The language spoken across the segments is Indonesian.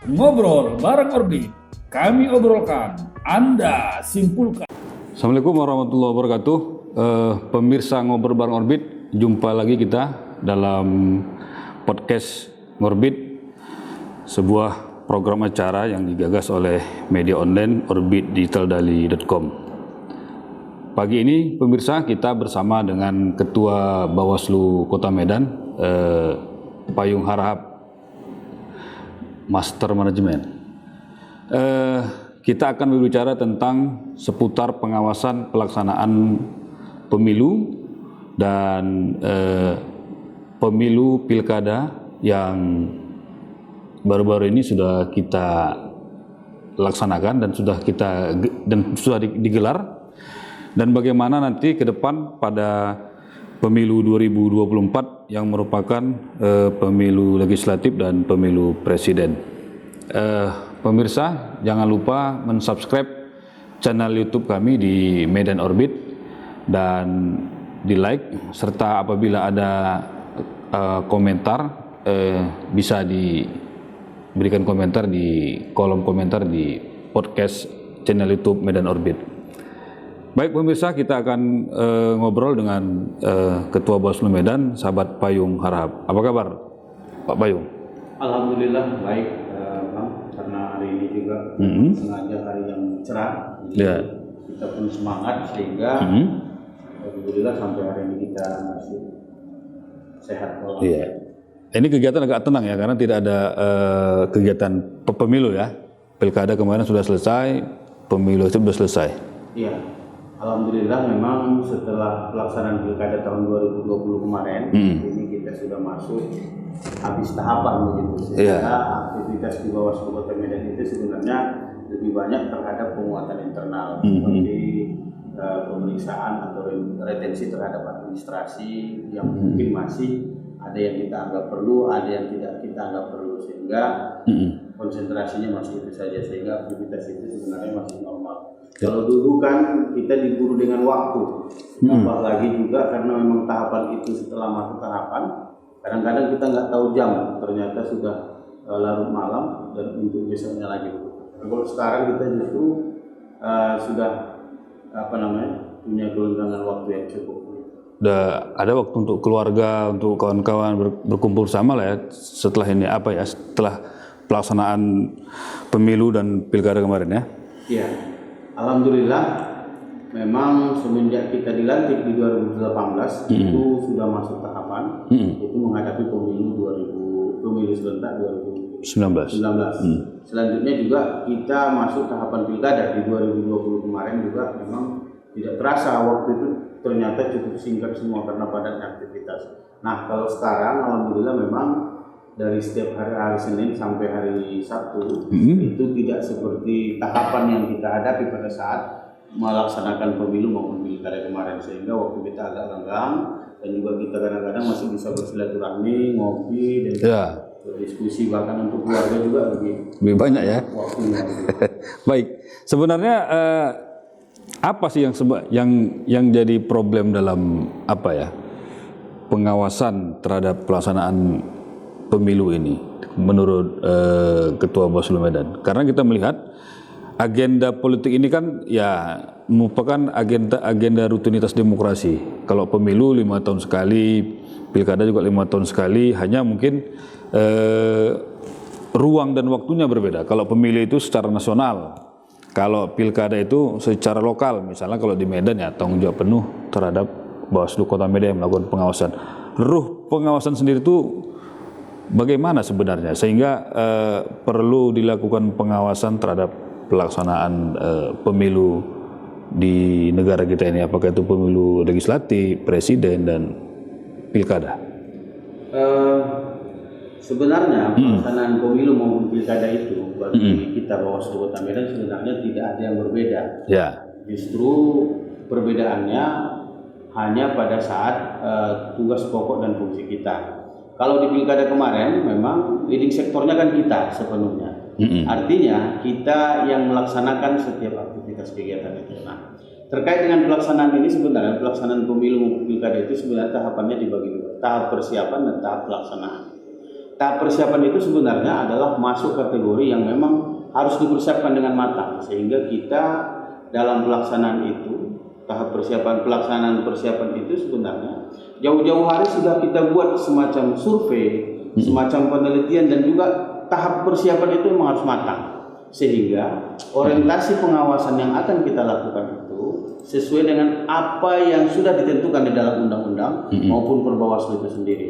Ngobrol bareng Orbit, kami obrolkan, Anda simpulkan. Assalamualaikum warahmatullahi wabarakatuh. Pemirsa Ngobrol bareng Orbit, jumpa lagi kita dalam podcast Ngorbit, sebuah program acara yang digagas oleh media online orbitdigitaldali.com. Pagi ini pemirsa, kita bersama dengan Ketua Bawaslu Kota Medan, Payung Harahap, Master Manajemen. Kita akan berbicara tentang seputar pengawasan pelaksanaan pemilu dan pemilu pilkada yang baru-baru ini sudah kita laksanakan dan sudah digelar, dan bagaimana nanti ke depan pada pemilu 2024 yang merupakan pemilu legislatif dan pemilu presiden. Pemirsa, jangan lupa mensubscribe channel YouTube kami di Medan Orbit dan di like, serta apabila ada komentar bisa diberikan komentar di kolom komentar di podcast channel YouTube Medan Orbit. Baik pemirsa, kita akan ngobrol dengan Ketua Bawaslu Medan, sahabat Payung Harahap. Apa kabar Pak Payung? Alhamdulillah baik, Bang, karena hari ini juga sengaja hari yang cerah, jadi kita pun semangat sehingga alhamdulillah sampai hari ini kita masih sehat. Ini kegiatan agak tenang ya, karena tidak ada kegiatan pemilu ya. Pilkada kemarin sudah selesai, pemilu itu sudah selesai. Iya, alhamdulillah memang setelah pelaksanaan pilkada tahun 2020 kemarin, ini kita sudah masuk habis tahapan begitu, sehingga aktivitas di Bawaslu Kota Medan itu sebenarnya lebih banyak terhadap penguatan internal, seperti pemeriksaan atau retensi terhadap administrasi yang mungkin masih ada yang kita anggap perlu, ada yang tidak kita anggap perlu, sehingga konsentrasinya masih itu saja, sehingga aktivitas itu sebenarnya masih normal. Kalau dulu kan kita diburu dengan waktu, apalagi juga karena memang tahapan itu setelah masuk tahapan, kadang-kadang kita nggak tahu jam, ternyata sudah larut malam dan untuk besoknya lagi. Kalau sekarang kita justru sudah punya gelenggangan waktu yang cukup. Udah ada waktu untuk keluarga, untuk kawan-kawan berkumpul sama lah ya setelah ini setelah pelaksanaan pemilu dan pilkada kemarin ya. Iya. Alhamdulillah, memang semenjak kita dilantik di 2018 itu sudah masuk tahapan, itu menghadapi pemilu serentak 2019. Selanjutnya juga kita masuk tahapan pilkada di 2020 kemarin juga memang tidak terasa waktu itu ternyata cukup singkat semua karena padatnya aktivitas. Nah kalau sekarang alhamdulillah memang dari setiap hari Senin sampai hari Sabtu itu tidak seperti tahapan yang kita hadapi pada saat melaksanakan pemilu maupun pilkada kemarin, sehingga waktu kita agak lenggang dan juga kita kadang-kadang masih bisa bersilaturahmi, ngopi dan berdiskusi, bahkan untuk keluarga juga lebih banyak ya waktunya. Baik, sebenarnya apa sih yang jadi problem dalam pengawasan terhadap pelaksanaan pemilu ini menurut Ketua Bawaslu Medan? Karena kita melihat agenda politik ini kan ya merupakan agenda rutinitas demokrasi. Kalau pemilu 5 tahun sekali, pilkada juga 5 tahun sekali, hanya mungkin ruang dan waktunya berbeda. Kalau pemilu itu secara nasional, kalau pilkada itu secara lokal. Misalnya kalau di Medan ya tanggung jawab penuh terhadap Bawaslu Kota Medan yang melakukan pengawasan. Ruh pengawasan sendiri itu bagaimana sebenarnya, sehingga perlu dilakukan pengawasan terhadap pelaksanaan pemilu di negara kita ini, apakah itu pemilu legislatif, presiden, dan pilkada? Sebenarnya pelaksanaan pemilu maupun pilkada itu bagi kita Bawaslu Kota Medan sebenarnya tidak ada yang berbeda. Justru perbedaannya hanya pada saat tugas pokok dan fungsi kita. Kalau di pilkada kemarin memang leading sektornya kan kita sepenuhnya. Artinya kita yang melaksanakan setiap aktivitas kegiatan itu. Nah, terkait dengan pelaksanaan ini, sebenarnya pelaksanaan pemilu maupun pilkada itu sebenarnya tahapannya dibagi dua, tahap persiapan dan tahap pelaksanaan. tahap persiapan itu sebenarnya adalah masuk kategori yang memang harus dipersiapkan dengan matang, sehingga kita dalam pelaksanaan itu, tahap pelaksanaan persiapan itu sebenarnya jauh-jauh hari sudah kita buat semacam survei, semacam penelitian, dan juga tahap persiapan itu memang harus matang, sehingga orientasi pengawasan yang akan kita lakukan itu sesuai dengan apa yang sudah ditentukan di dalam undang-undang maupun Perbawaslu itu sendiri.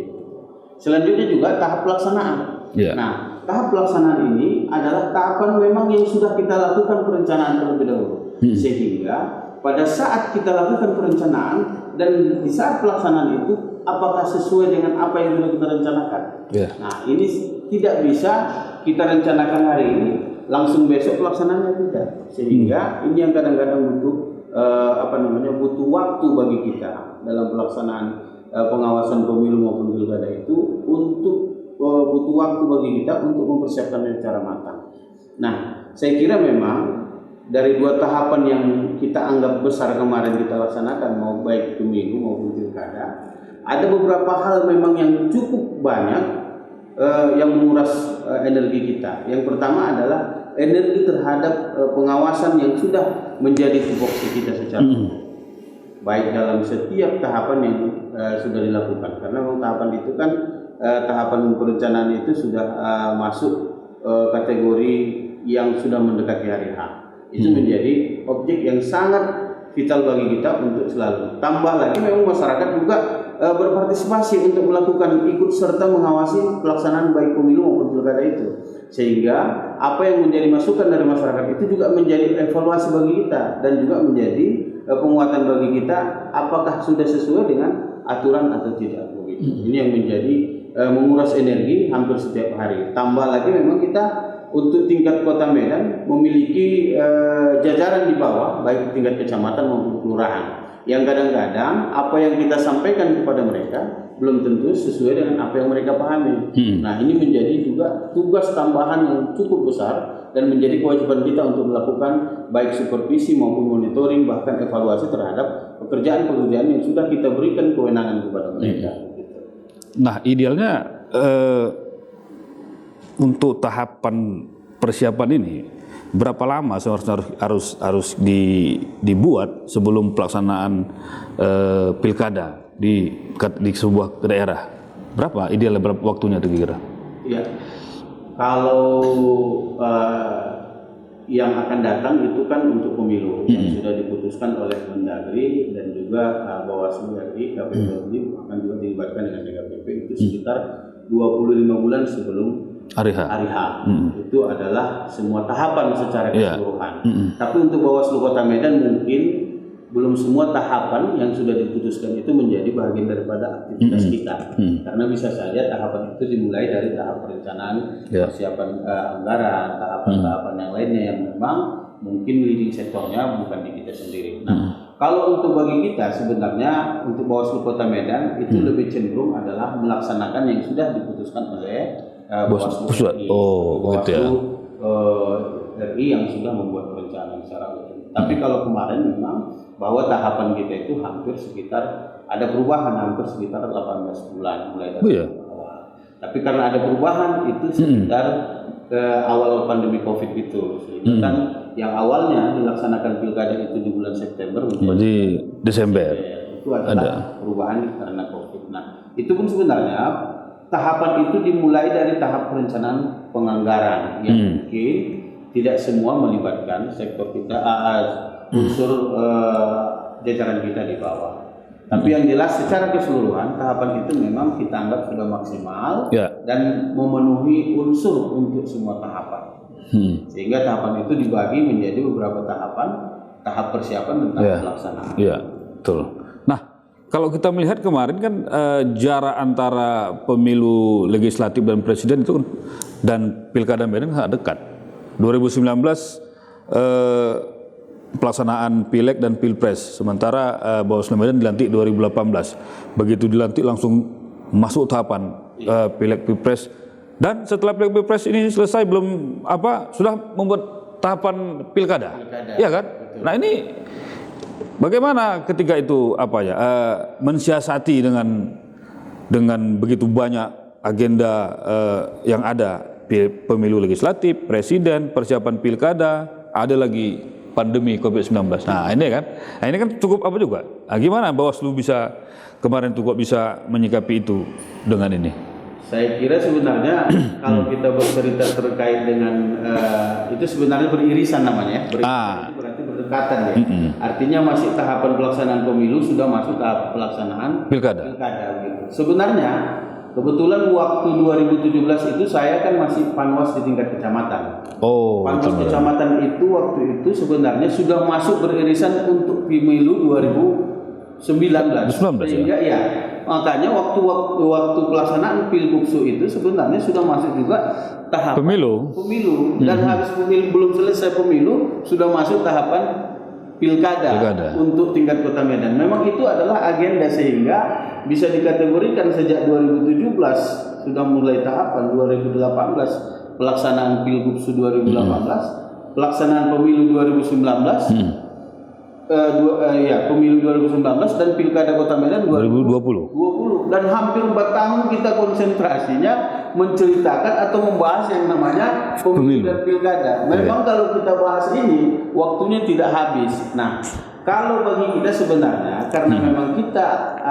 Selanjutnya juga tahap pelaksanaan. Nah, tahap pelaksanaan ini adalah tahapan memang yang sudah kita lakukan perencanaan terlebih dahulu, sehingga pada saat kita lakukan perencanaan dan di saat pelaksanaan itu apakah sesuai dengan apa yang sudah kita rencanakan. Nah, ini tidak bisa kita rencanakan hari ini langsung besok pelaksanaannya, tidak, sehingga ini yang kadang-kadang butuh butuh waktu bagi kita dalam pelaksanaan pengawasan pemilu maupun pilkada itu, untuk butuh waktu bagi kita untuk mempersiapkannya secara matang. Nah, saya kira memang dari dua tahapan yang kita anggap besar kemarin kita laksanakan, mau baik pemilu maupun pilkada, ada beberapa hal memang yang cukup banyak yang menguras energi kita. Yang pertama adalah energi terhadap pengawasan yang sudah menjadi tupoksi kita secara baik dalam setiap tahapan yang sudah dilakukan. Karena memang tahapan itu kan tahapan perencanaan itu sudah masuk kategori yang sudah mendekati hari H. Itu menjadi objek yang sangat vital bagi kita untuk selalu. Tambah lagi memang masyarakat juga berpartisipasi untuk melakukan ikut serta mengawasi pelaksanaan baik pemilu maupun pilkada itu, sehingga apa yang menjadi masukan dari masyarakat itu juga menjadi evaluasi bagi kita dan juga menjadi penguatan bagi kita apakah sudah sesuai dengan aturan atau tidak begitu. Ini yang menjadi menguras energi hampir setiap hari. Tambah lagi memang kita untuk tingkat Kota Medan memiliki jajaran di bawah, baik tingkat kecamatan maupun kelurahan, yang kadang-kadang apa yang kita sampaikan kepada mereka belum tentu sesuai dengan apa yang mereka pahami. Nah, ini menjadi juga tugas tambahan yang cukup besar dan menjadi kewajiban kita untuk melakukan baik supervisi maupun monitoring, bahkan evaluasi terhadap pekerjaan-pekerjaan yang sudah kita berikan kewenangan kepada mereka. Nah, idealnya untuk tahapan persiapan ini berapa lama seharusnya harus dibuat sebelum pelaksanaan pilkada di sebuah daerah? Berapa idealnya, berapa waktunya kira-kira? Ya, kalau yang akan datang itu kan untuk pemilu yang sudah diputuskan oleh Mendagri dan juga Bawaslu RI, KPU RI akan juga dilibatkan dengan DKPP itu sekitar 25 bulan sebelum hari H. Itu adalah semua tahapan secara keseluruhan. Tapi untuk Bawaslu Kota Medan mungkin belum semua tahapan yang sudah diputuskan itu menjadi bagian daripada aktivitas kita. Karena bisa saja tahapan itu dimulai dari tahap perencanaan, persiapan anggaran, tahapan-tahapan yang lainnya yang memang mungkin leading sektornya bukan di kita sendiri. Nah, kalau untuk bagi kita sebenarnya untuk Bawaslu Kota Medan itu lebih cenderung adalah melaksanakan yang sudah diputuskan oleh Bawaslu RI, RI yang sudah membuat perencanaan secara utuh. Tapi kalau kemarin memang bahwa tahapan kita itu hampir sekitar ada perubahan hampir sekitar 18 bulan mulai dari awal. Tapi karena ada perubahan itu sekitar ke awal pandemi Covid itu, sehingga kan yang awalnya dilaksanakan pilkada itu di bulan September menjadi Desember. Itu adalah perubahan karena Covid. Nah, itu pun sebenarnya tahapan itu dimulai dari tahap perencanaan penganggaran yang mungkin tidak semua melibatkan sektor kita, unsur jajaran kita di bawah. Tapi yang jelas secara keseluruhan tahapan itu memang kita anggap sudah maksimal dan memenuhi unsur untuk semua tahapan. Sehingga tahapan itu dibagi menjadi beberapa tahapan, tahap persiapan dan tahap pelaksanaan. Iya, betul. Nah, kalau kita melihat kemarin kan jarak antara pemilu legislatif dan presiden itu dan pilkada Medan sangat dekat. 2019 pelaksanaan pileg dan pilpres, sementara Bawaslu Medan dilantik 2018. Begitu dilantik langsung masuk tahapan pileg pilpres, dan setelah pileg pilpres ini selesai belum sudah membuat tahapan pilkada. Ya kan? Betul. Nah, ini bagaimana ketika itu mensiasati dengan begitu banyak agenda yang ada, pemilu legislatif, presiden, persiapan pilkada, ada lagi pandemi COVID-19. Nah ini kan cukup apa juga. Nah, gimana Bawaslu bisa kemarin tuh kok bisa menyikapi itu dengan ini? Saya kira sebenarnya kalau kita bercerita terkait dengan itu sebenarnya beririsan namanya ya. Beririsan itu berarti berdekatan ya. Artinya masih tahapan pelaksanaan pemilu sudah masuk tahap pelaksanaan pilkada gitu. Sebenarnya kebetulan waktu 2017 itu saya kan masih panwas di tingkat kecamatan. Panwas kecamatan itu waktu itu sebenarnya sudah masuk beririsan untuk pemilu 2019. Sehingga ya makanya waktu pelaksanaan Pilbuksu itu sebenarnya sudah masuk juga tahap pemilu dan habis pemilu belum selesai pemilu sudah masuk tahapan pilkada untuk tingkat Kota Medan. Memang itu adalah agenda sehingga bisa dikategorikan sejak 2017 sudah mulai tahapan 2018 pelaksanaan Pilbuksu 2018, pelaksanaan pemilu 2019. Pemilu 2019 dan Pilkada Kota Medan 2020 dan hampir 4 tahun kita konsentrasinya menceritakan atau membahas yang namanya pemilu dan pilkada. Memang kalau kita bahas ini waktunya tidak habis. Nah, kalau bagi kita sebenarnya karena memang kita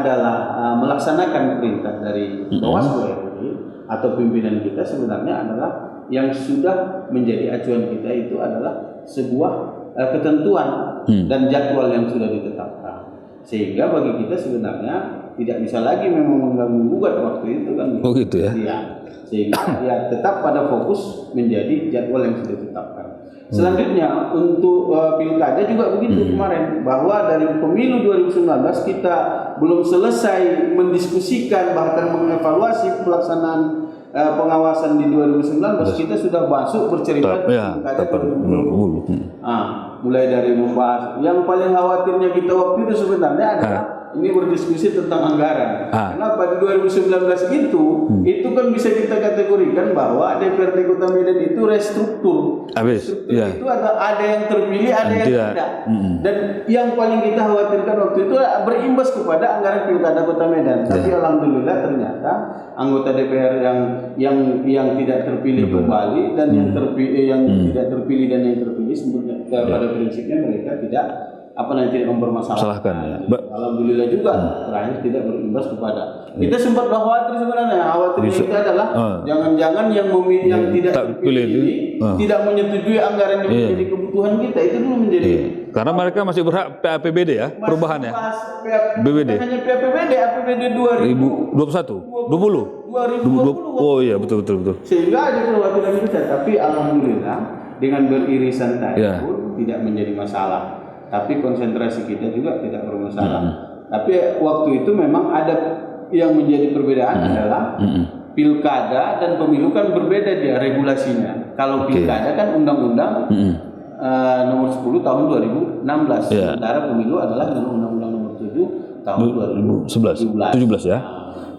adalah melaksanakan perintah dari Bawaslu RI atau pimpinan kita sebenarnya adalah yang sudah menjadi acuan kita itu adalah sebuah ketentuan dan jadwal yang sudah ditetapkan, sehingga bagi kita sebenarnya tidak bisa lagi memang mengganggu-gugat waktu itu kan. Oh gitu ya. Iya. Sehingga ya tetap pada fokus menjadi jadwal yang sudah ditetapkan. Selanjutnya untuk pilkada juga begitu kemarin, bahwa dari pemilu 2019 kita belum selesai mendiskusikan bahkan mengevaluasi pelaksanaan pengawasan di 2019 kita sudah masuk bercerita pilkada 2020. Mulai dari membahas yang paling khawatirnya kita waktu itu sebenarnya adalah ini berdiskusi tentang anggaran. Kenapa di 2019 itu kan bisa kita kategorikan bahwa DPRD Kota Medan itu restruktur. Itu ada yang terpilih, ada yang tidak. Dan yang paling kita khawatirkan waktu itu berimbas kepada anggaran Pilkada Kota Medan. Tapi alhamdulillah ternyata anggota DPR yang tidak terpilih kembali dan yang terpilih tidak terpilih dan yang terpilih sebetulnya pada prinsipnya mereka tidak mempermasalahkan. Alhamdulillah juga terakhir tidak berimbas kepada. Kita sempat khawatir sebenarnya. Khawatirnya itu adalah jangan-jangan yang tidak terpilih ini tidak menyetujui anggaran yang menjadi kebutuhan kita. Itu dulu menjadi. Karena mereka masih berhak PAPBD ya, perubahan ya. BBD. Hanya PAPBD, APBD 2020. Oh iya betul. Sehingga ada kekhawatiran kita, tapi alhamdulillah dengan beririsan tadi pun tidak menjadi masalah. Tapi konsentrasi kita juga tidak bermasalah. Tapi waktu itu memang ada yang menjadi perbedaan adalah pilkada dan pemilu kan berbeda dia regulasinya. Kalau pilkada kan undang-undang nomor 10 tahun 2016. Sementara pemilu adalah undang-undang nomor 7 tahun 2017 ya.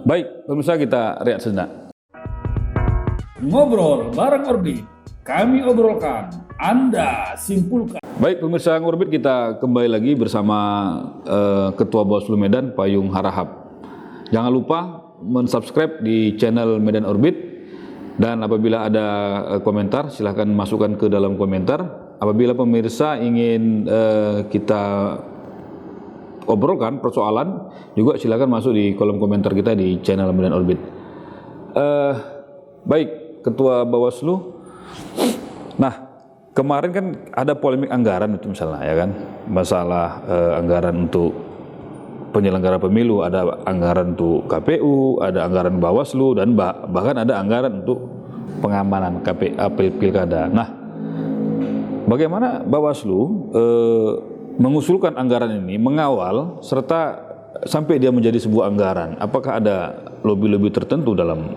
Baik, pemirsa kita rehat sejenak. Ngobrol bareng Orbit. Kami obrolkan, Anda simpulkan. Baik pemirsa Ngorbit, kita kembali lagi bersama Ketua Bawaslu Medan, Payung Harahap. Jangan lupa mensubscribe di channel Medan Orbit, dan apabila ada komentar silahkan masukkan ke dalam komentar. Apabila pemirsa ingin kita obrolkan persoalan juga silahkan masuk di kolom komentar kita di channel Medan Orbit. Baik Ketua Bawaslu. Nah, kemarin kan ada polemik anggaran itu misalnya ya kan, masalah anggaran untuk penyelenggara pemilu, ada anggaran untuk KPU, ada anggaran Bawaslu, dan bahkan ada anggaran untuk pengamanan pilkada. Nah, bagaimana Bawaslu mengusulkan anggaran ini, mengawal serta sampai dia menjadi sebuah anggaran? Apakah ada lobby-lobby tertentu dalam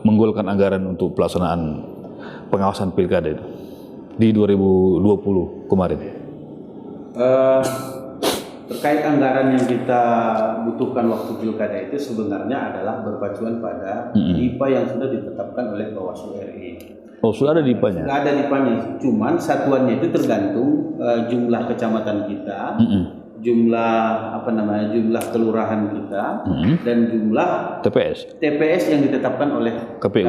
menggolkan anggaran untuk pelaksanaan pengawasan pilkada itu di 2020 kemarin? Terkait anggaran yang kita butuhkan waktu pilkada itu sebenarnya adalah berpacuan pada DIPA yang sudah ditetapkan oleh Bawaslu RI. Oh, sudah ada DIPA-nya? Sudah ada DIPA-nya, cuman satuannya itu tergantung jumlah kecamatan kita jumlah kelurahan kita dan jumlah TPS yang ditetapkan oleh KPU.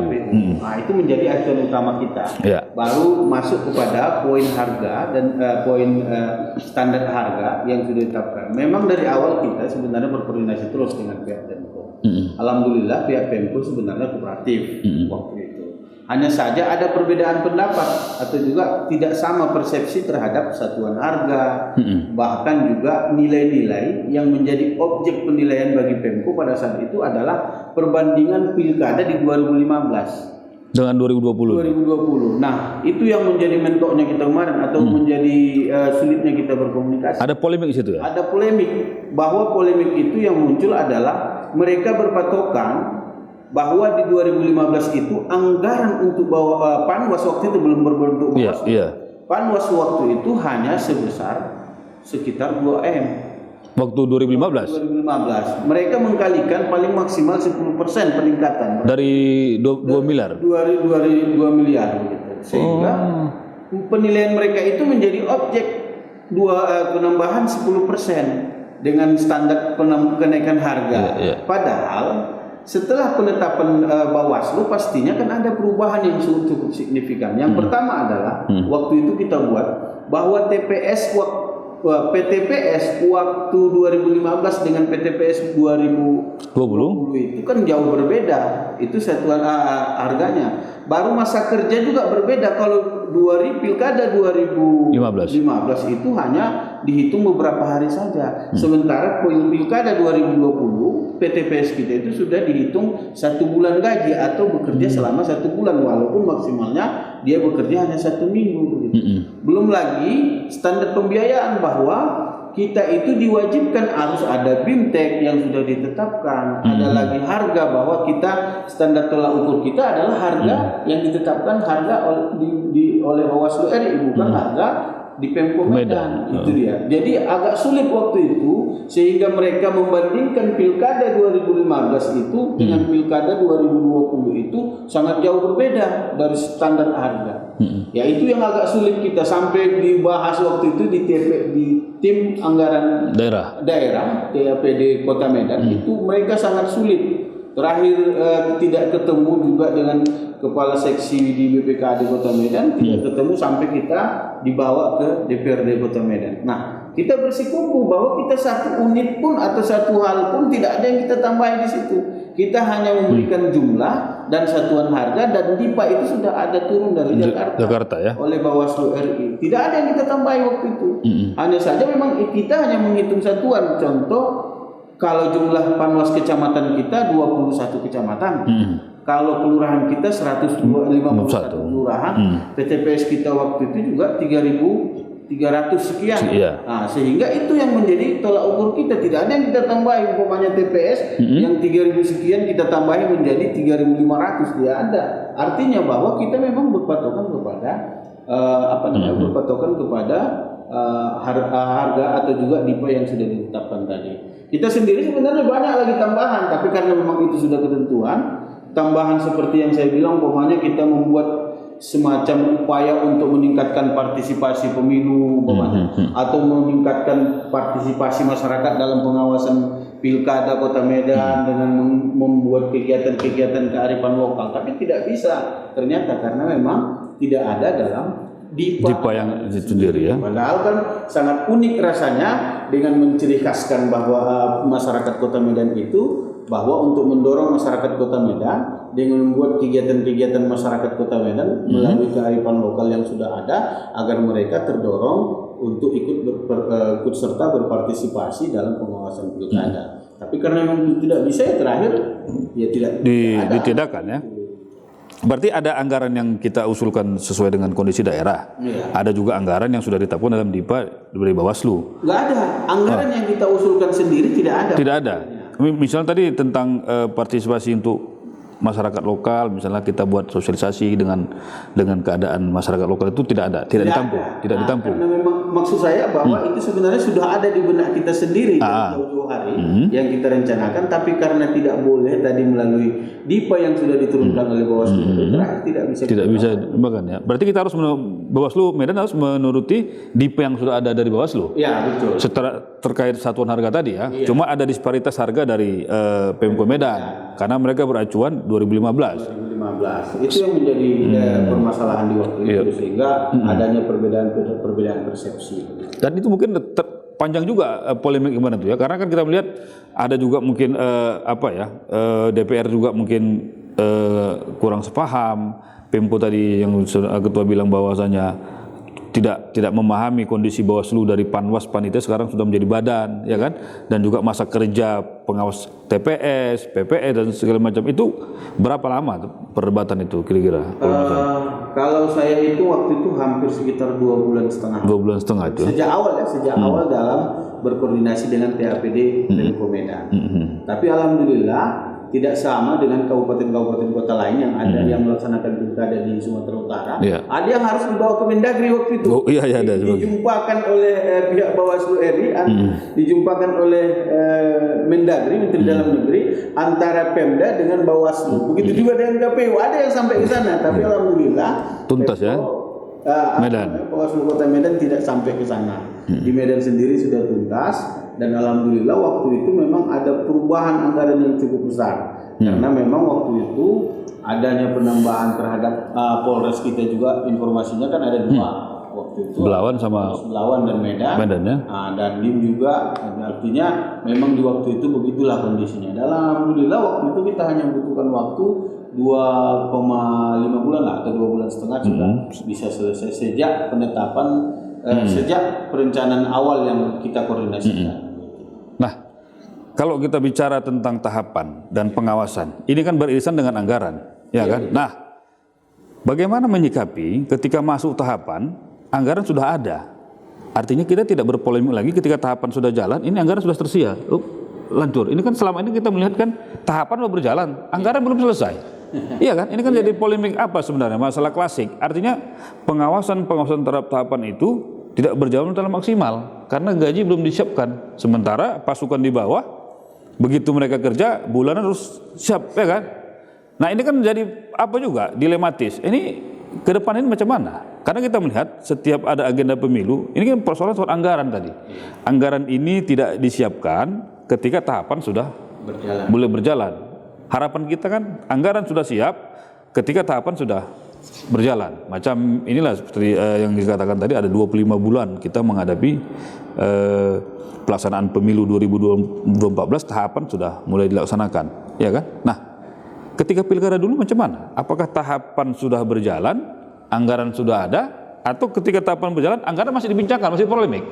Nah, itu menjadi acuan utama kita. Baru masuk kepada poin harga dan poin standar harga yang sudah ditetapkan. Memang dari awal kita sebenarnya berkoordinasi terus dengan pihak Pemko. Alhamdulillah pihak Pemko sebenarnya kooperatif waktu itu. Hanya saja ada perbedaan pendapat atau juga tidak sama persepsi terhadap satuan harga, bahkan juga nilai-nilai yang menjadi objek penilaian bagi Pemko pada saat itu adalah perbandingan pilkada di 2015 dengan 2020. Nah, itu yang menjadi mentoknya kita kemarin atau menjadi sulitnya kita berkomunikasi. Ada polemik di situ ya? Ada polemik, bahwa polemik itu yang muncul adalah mereka berpatokan bahwa di 2015 itu anggaran untuk Panwas waktu itu belum berbentuk Bawaslu. Panwas waktu itu hanya sebesar sekitar 2M. Waktu 2015? 2015. Mereka mengkalikan paling maksimal 10% peningkatan. Dari 2 miliar? 2 miliar gitu. Sehingga penilaian mereka itu menjadi objek penambahan 10% dengan standar kenaikan harga. Padahal setelah penetapan Bawaslu pastinya kan ada perubahan yang cukup signifikan. Yang pertama adalah waktu itu kita buat bahwa PTPS waktu 2015 dengan PTPS 2020 itu kan jauh berbeda. Itu satuan harganya. Baru masa kerja juga berbeda. Kalau pilkada 2015 itu hanya dihitung beberapa hari saja. Sementara pilkada 2020 PTPS kita itu sudah dihitung 1 bulan gaji atau bekerja selama 1 bulan walaupun maksimalnya dia bekerja hanya 1 minggu. Belum lagi standar pembiayaan bahwa kita itu diwajibkan harus ada BIMTEK yang sudah ditetapkan. Ada lagi harga bahwa kita standar tolak ukur kita adalah harga yang ditetapkan oleh Bawaslu RI bukan harga di Pemko Medan. Itu dia. Jadi agak sulit waktu itu sehingga mereka membandingkan pilkada 2015 itu dengan pilkada 2020 itu sangat jauh berbeda dari standar harga. Ya itu yang agak sulit kita sampai dibahas waktu itu di tim anggaran daerah TAPD Kota Medan itu mereka sangat sulit. Terakhir tidak ketemu juga dengan kepala seksi di BPKAD Kota Medan, tidak ketemu sampai kita dibawa ke DPRD Kota Medan. Nah, kita bersikukuh bahwa kita satu unit pun atau satu hal pun tidak ada yang kita tambahin di situ. Kita hanya memberikan jumlah dan satuan harga dan DIPA itu sudah ada turun dari Jakarta ya? Oleh Bawaslu RI. Tidak ada yang kita tambahin waktu itu. Hanya saja memang kita hanya menghitung satuan. Contoh, kalau jumlah Panwas kecamatan kita 21 kecamatan. Kalau kelurahan kita 151 kelurahan, PTPS kita waktu itu juga 3.300 sekian. Nah, sehingga itu yang menjadi tolak ukur kita. Tidak ada yang kita tambahin, umpamanya TPS yang 3.000 sekian kita tambahin menjadi 3.500. Tidak ada. Artinya bahwa kita memang berpatokan kepada harga atau juga DIPA yang sudah ditetapkan tadi. Kita sendiri sebenarnya banyak lagi tambahan, tapi karena memang itu sudah ketentuan, tambahan seperti yang saya bilang, umpamanya kita membuat semacam upaya untuk meningkatkan partisipasi pemilu, atau meningkatkan partisipasi masyarakat dalam pengawasan pilkada Kota Medan dengan membuat kegiatan-kegiatan kearifan lokal, tapi tidak bisa ternyata karena memang tidak ada dalam DIPA yang sendiri ya. Padahal kan sangat unik rasanya dengan menciri khaskan bahwa masyarakat Kota Medan itu bahwa untuk mendorong masyarakat Kota Medan dengan membuat kegiatan-kegiatan masyarakat Kota Medan melalui kearifan lokal yang sudah ada agar mereka terdorong untuk ikut serta berpartisipasi dalam pengawasan pilkada. Tapi karena memang tidak bisa ya terakhir ya tidak ditidakkan ya. Berarti ada anggaran yang kita usulkan sesuai dengan kondisi daerah. Ada juga anggaran yang sudah ditetapkan dalam DIPA dari Bawaslu. Nggak ada. Anggaran yang kita usulkan sendiri tidak ada. Tidak ada. Misalnya tadi tentang partisipasi untuk masyarakat lokal, misalnya kita buat sosialisasi dengan keadaan masyarakat lokal itu tidak ada, tidak ditampung. Karena memang maksud saya bahwa itu sebenarnya sudah ada di benak kita sendiri jauh-jauh hari yang kita rencanakan, tapi karena tidak boleh tadi melalui DIPA yang sudah diturunkan oleh Bawaslu terakhir tidak bisa bahkan ya. Berarti kita harus Bawaslu Medan harus menuruti DIP yang sudah ada dari Bawaslu. Ya, betul. Setelah terkait satuan harga tadi ya, cuma ada disparitas harga dari Pemko Medan karena mereka beracuan 2015. 2015 itu yang menjadi permasalahan di waktu itu sehingga adanya perbedaan persepsi. Dan itu mungkin panjang juga polemik gimana tuh ya, karena kan kita melihat ada juga mungkin DPR juga mungkin kurang sepaham. Pemko tadi yang ketua bilang bahwasanya tidak memahami kondisi Bawaslu dari Panwas Panitia sekarang sudah menjadi badan, ya kan? Dan juga masa kerja pengawas TPS, PPS dan segala macam itu berapa lama perdebatan itu kira-kira? Kalau saya itu waktu itu hampir sekitar 2 bulan setengah. 2 bulan setengah itu. Sejak awal dalam berkoordinasi dengan TAPD Pemko Medan. Tapi alhamdulillah tidak sama dengan kabupaten-kabupaten kota lain yang ada yang melaksanakan pilkada di Sumatera Utara. Ada yang harus dibawa ke Mendagri waktu itu. Oh iya ada. Dijumpakan oleh pihak Bawaslu RI, dijumpakan oleh Mendagri, Menteri Dalam Negeri, antara Pemda dengan Bawaslu. Begitu juga dengan KPU. Ada yang sampai ke sana, tapi alhamdulillah tuntas ya. Medan. Bawaslu Kota Medan tidak sampai ke sana. Di Medan sendiri sudah tuntas. Dan alhamdulillah waktu itu memang ada perubahan anggaran yang cukup besar karena memang waktu itu adanya penambahan terhadap Polres kita juga, informasinya kan ada 2 waktu itu, Belawan dan Medan ya. Dan DIM juga, artinya memang di waktu itu begitulah kondisinya. Dan alhamdulillah waktu itu kita hanya membutuhkan waktu 2,5 bulan lah atau 2 bulan setengah sudah bisa selesai sejak penetapan sejak perencanaan awal yang kita koordinasikan. Nah, kalau kita bicara tentang tahapan dan pengawasan, ini kan beririsan dengan anggaran, ya kan? Nah, bagaimana menyikapi ketika masuk tahapan, anggaran sudah ada. Artinya kita tidak berpolemik lagi ketika tahapan sudah jalan, ini anggaran sudah tersedia. Lanjut. Ini kan selama ini kita melihat kan tahapan sudah berjalan, anggaran belum selesai. Iya kan? Ini kan jadi polemik apa sebenarnya? Masalah klasik. Artinya pengawasan terhadap tahapan itu tidak berjalan dalam maksimal karena gaji belum disiapkan. Sementara pasukan di bawah begitu mereka kerja bulanan harus siap, ya kan? Nah ini kan jadi apa juga dilematis. Ini ke depan ini macam mana? Karena kita melihat setiap ada agenda pemilu, ini kan persoalan soal anggaran tadi. Anggaran ini tidak disiapkan ketika tahapan sudah boleh berjalan. Harapan kita kan anggaran sudah siap ketika tahapan sudah berjalan. Macam inilah seperti yang dikatakan tadi, ada 25 bulan kita menghadapi pelaksanaan pemilu 2014, tahapan sudah mulai dilaksanakan, ya kan? Nah, ketika pilkada dulu macam mana? Apakah tahapan sudah berjalan, anggaran sudah ada, atau ketika tahapan berjalan anggaran masih dibincangkan, masih polemik?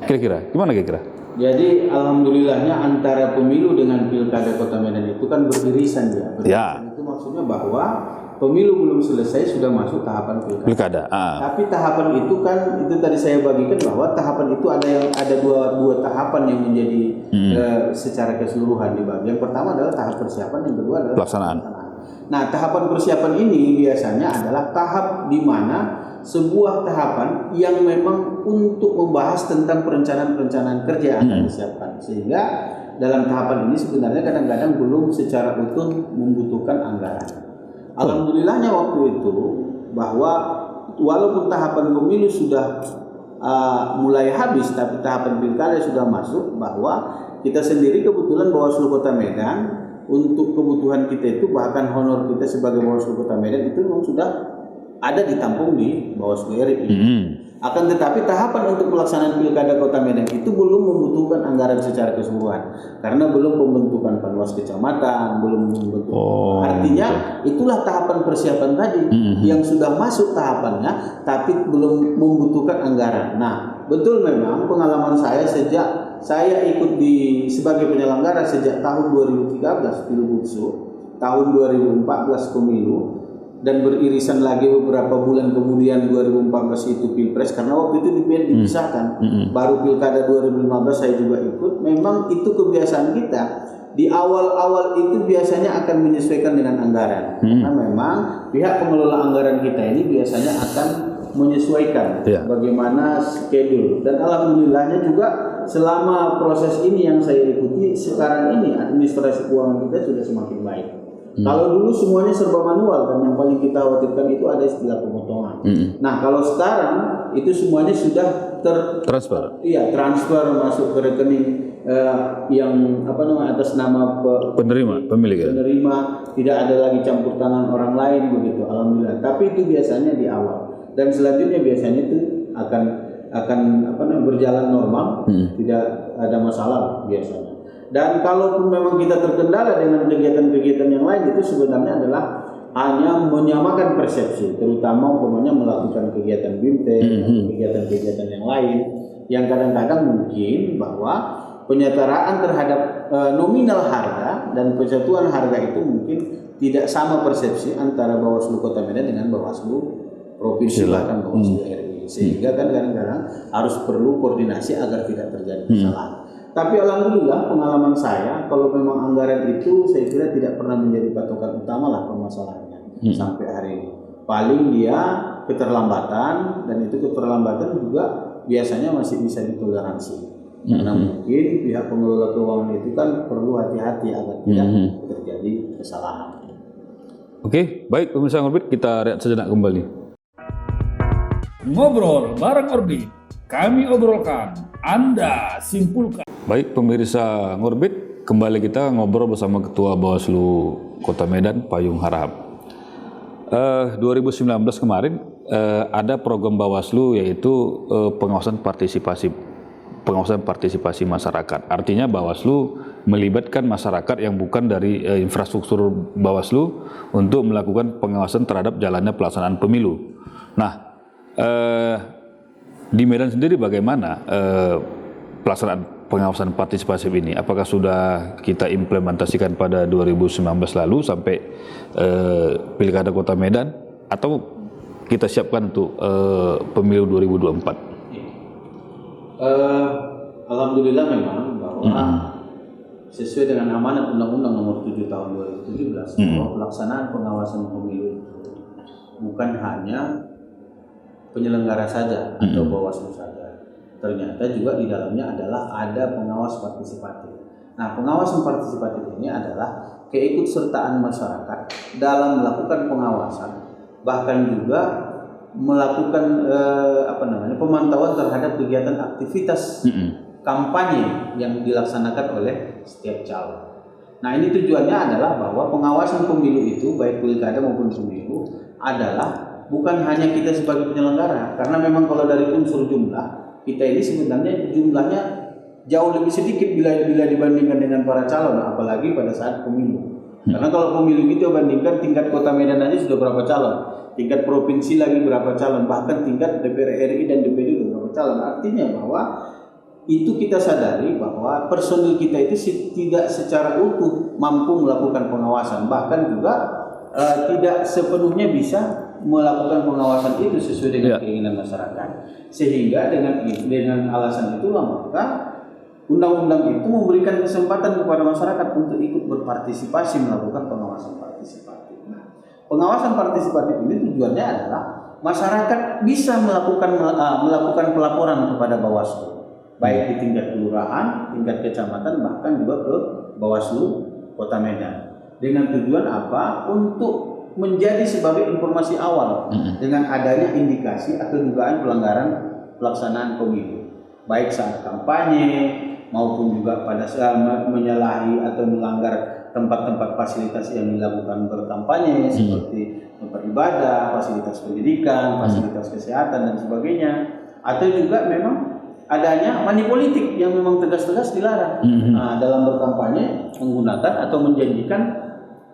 Kira-kira gimana kira-kira? Jadi alhamdulillahnya antara pemilu dengan pilkada Kota Medan itu kan beririsan ya. Beririsan itu maksudnya bahwa pemilu belum selesai sudah masuk tahapan pilkada. Tapi tahapan itu kan, itu tadi saya bagikan bahwa tahapan itu ada dua tahapan yang menjadi secara keseluruhan dibagi. Yang pertama adalah tahap persiapan, yang kedua adalah pelaksanaan. Nah, tahapan persiapan ini biasanya adalah tahap di mana sebuah tahapan yang memang untuk membahas tentang perencanaan kerja yang akan disiapkan. Sehingga dalam tahapan ini sebenarnya kadang-kadang belum secara utuh membutuhkan anggaran. Alhamdulillahnya waktu itu bahwa walaupun tahapan pemilu sudah mulai habis, tapi tahapan pilkada sudah masuk, bahwa kita sendiri kebetulan Bawaslu Kota Medan untuk kebutuhan kita itu, bahkan honor kita sebagai Bawaslu Kota Medan itu memang sudah ada ditampung di Bawaslu RI. Akan tetapi tahapan untuk pelaksanaan pilkada Kota Medan itu belum membutuhkan anggaran secara keseluruhan karena belum pembentukan panwas kecamatan, belum membentuk. Artinya itulah tahapan persiapan tadi yang sudah masuk tahapannya tapi belum membutuhkan anggaran. Nah, betul memang pengalaman saya sejak saya ikut sebagai penyelenggara sejak tahun 2013 Pilgubsu, tahun 2014 pemilu, dan beririsan lagi beberapa bulan kemudian 2014 itu Pilpres, karena waktu itu dipisahkan. Baru Pilkada 2015 saya juga ikut. Memang itu kebiasaan kita. Di awal-awal itu biasanya akan menyesuaikan dengan anggaran. Karena memang pihak pengelola anggaran kita ini biasanya akan menyesuaikan bagaimana schedule. Dan alhamdulillahnya juga selama proses ini yang saya ikuti sekarang ini administrasi keuangan kita sudah semakin baik. Kalau dulu semuanya serba manual dan yang paling kita khawatirkan itu ada istilah pemotongan. Nah, kalau sekarang itu semuanya sudah transfer. Iya, transfer masuk ke rekening yang atas nama penerima, tidak ada lagi campur tangan orang lain begitu, alhamdulillah. Tapi itu biasanya di awal dan selanjutnya biasanya itu akan berjalan normal, tidak ada masalah biasanya. Dan kalaupun memang kita terkendala dengan kegiatan-kegiatan yang lain, itu sebenarnya adalah hanya menyamakan persepsi, terutama umpamanya melakukan kegiatan BIMTEK, kegiatan-kegiatan yang lain, yang kadang-kadang mungkin bahwa penyetaraan terhadap nominal harga dan persatuan harga itu mungkin tidak sama persepsi antara Bawaslu Kota Medan dengan Bawaslu Provinsi bahkan Bawaslu RI, sehingga kan kadang-kadang harus perlu koordinasi agar tidak terjadi kesalahan. Tapi alhamdulillah pengalaman saya, kalau memang anggaran itu saya kira tidak pernah menjadi patokan utama lah permasalahannya sampai hari ini. Paling dia keterlambatan, dan itu keterlambatan juga biasanya masih bisa ditoleransi. Karena mungkin pihak pengelola keuangan itu kan perlu hati-hati agar tidak terjadi kesalahan. Oke, baik pemirsa Orbit, kita rehat sejenak kembali. Ngobrol bareng Orbit, kami obrolkan, Anda simpulkan. Baik pemirsa Ngorbit, kembali kita ngobrol bersama Ketua Bawaslu Kota Medan, Payung Harahap. 2019 kemarin ada program Bawaslu yaitu pengawasan partisipasi masyarakat. Artinya Bawaslu melibatkan masyarakat yang bukan dari infrastruktur Bawaslu untuk melakukan pengawasan terhadap jalannya pelaksanaan pemilu. Nah, di Medan sendiri bagaimana pelaksanaan pengawasan partisipatif ini? Apakah sudah kita implementasikan pada 2019 lalu sampai Pilkada Kota Medan, atau kita siapkan untuk pemilu 2024? Alhamdulillah memang bahwa sesuai dengan amanat Undang-Undang Nomor 7 Tahun 2017 bahwa pelaksanaan pengawasan pemilu itu bukan hanya penyelenggara saja atau Bawaslu saja. Ternyata juga di dalamnya adalah ada pengawas partisipatif. Nah, pengawasan partisipatif ini adalah keikutsertaan masyarakat dalam melakukan pengawasan, bahkan juga melakukan pemantauan terhadap kegiatan aktivitas kampanye yang dilaksanakan oleh setiap calon. Nah, ini tujuannya adalah bahwa pengawasan pemilu itu baik pilkada maupun pemilu adalah bukan hanya kita sebagai penyelenggara, karena memang kalau dari unsur jumlah kita ini sebenarnya jumlahnya jauh lebih sedikit bila dibandingkan dengan para calon, apalagi pada saat pemilu. Karena kalau pemilu kita bandingkan tingkat Kota Medan aja sudah berapa calon, tingkat provinsi lagi berapa calon, bahkan tingkat DPR RI dan DPD juga berapa calon. Artinya bahwa itu kita sadari bahwa personil kita itu tidak secara utuh mampu melakukan pengawasan, bahkan juga tidak sepenuhnya bisa melakukan pengawasan itu sesuai dengan keinginan masyarakat. Sehingga dengan alasan itulah maka undang-undang itu memberikan kesempatan kepada masyarakat untuk ikut berpartisipasi melakukan pengawasan partisipatif. Nah, pengawasan partisipatif ini tujuannya adalah masyarakat bisa melakukan pelaporan kepada Bawaslu, baik di tingkat kelurahan, tingkat kecamatan, bahkan juga ke Bawaslu Kota Medan. Dengan tujuan apa? Untuk menjadi sebagai informasi awal dengan adanya indikasi atau dugaan pelanggaran pelaksanaan pemilu, baik saat kampanye maupun juga pada saat menyalahi atau melanggar tempat-tempat fasilitas yang dilakukan berkampanye seperti tempat ibadah, fasilitas pendidikan, fasilitas kesehatan dan sebagainya, atau juga memang adanya money politik yang memang tegas-tegas dilarang dalam berkampanye menggunakan atau menjanjikan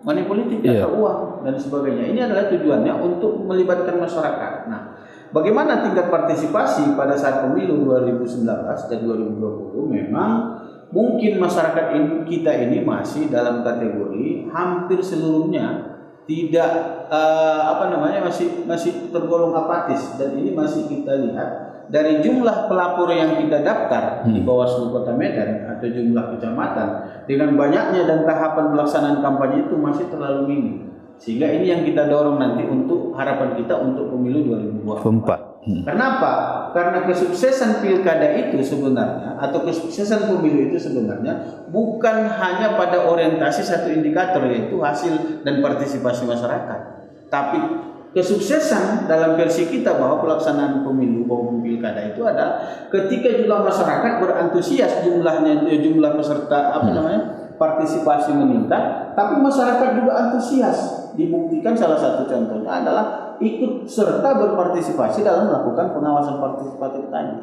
money politik atau uang dan sebagainya. Ini adalah tujuannya untuk melibatkan masyarakat. Nah, bagaimana tingkat partisipasi pada saat pemilu 2019 dan 2020? Memang mungkin masyarakat kita ini masih dalam kategori hampir seluruhnya tidak masih tergolong apatis, dan ini masih kita lihat dari jumlah pelapor yang kita daftar di Bawaslu Kota Medan atau jumlah kecamatan dengan banyaknya dan tahapan pelaksanaan kampanye itu masih terlalu minim. Sehingga ini yang kita dorong nanti untuk harapan kita untuk pemilu 2024. Kenapa? Karena kesuksesan pilkada itu sebenarnya atau kesuksesan pemilu itu sebenarnya bukan hanya pada orientasi satu indikator yaitu hasil dan partisipasi masyarakat. Tapi kesuksesan dalam versi kita bahwa pelaksanaan pemilu maupun pilkada itu ada ketika juga masyarakat berantusias jumlah peserta partisipasi meningkat, tapi masyarakat juga antusias. Dibuktikan salah satu contohnya adalah ikut serta berpartisipasi dalam melakukan pengawasan partisipatif tadi.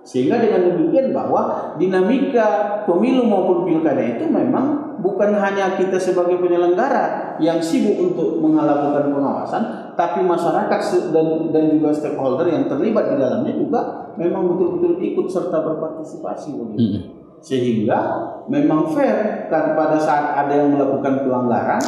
Sehingga dengan demikian bahwa dinamika pemilu maupun pilkada itu memang bukan hanya kita sebagai penyelenggara yang sibuk untuk melakukan pengawasan, tapi masyarakat dan juga stakeholder yang terlibat di dalamnya juga memang betul-betul ikut serta berpartisipasi begitu. Sehingga memang fair kan pada saat ada yang melakukan pelanggaran,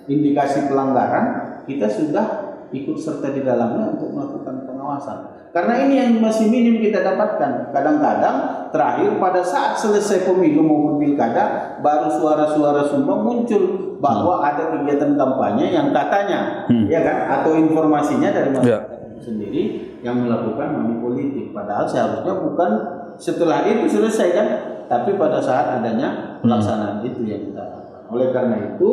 indikasi pelanggaran, kita sudah ikut serta di dalamnya untuk melakukan pengawasan. Karena ini yang masih minim kita dapatkan. Kadang-kadang terakhir pada saat selesai pemilu maupun pilkada baru suara-suara sumbang muncul bahwa ada kegiatan kampanye yang katanya ya kan atau informasinya dari masyarakat itu sendiri yang melakukan money politik. Padahal seharusnya bukan setelah itu selesai kan, tapi pada saat adanya pelaksanaan itu yang kita lakukan. Oleh karena itu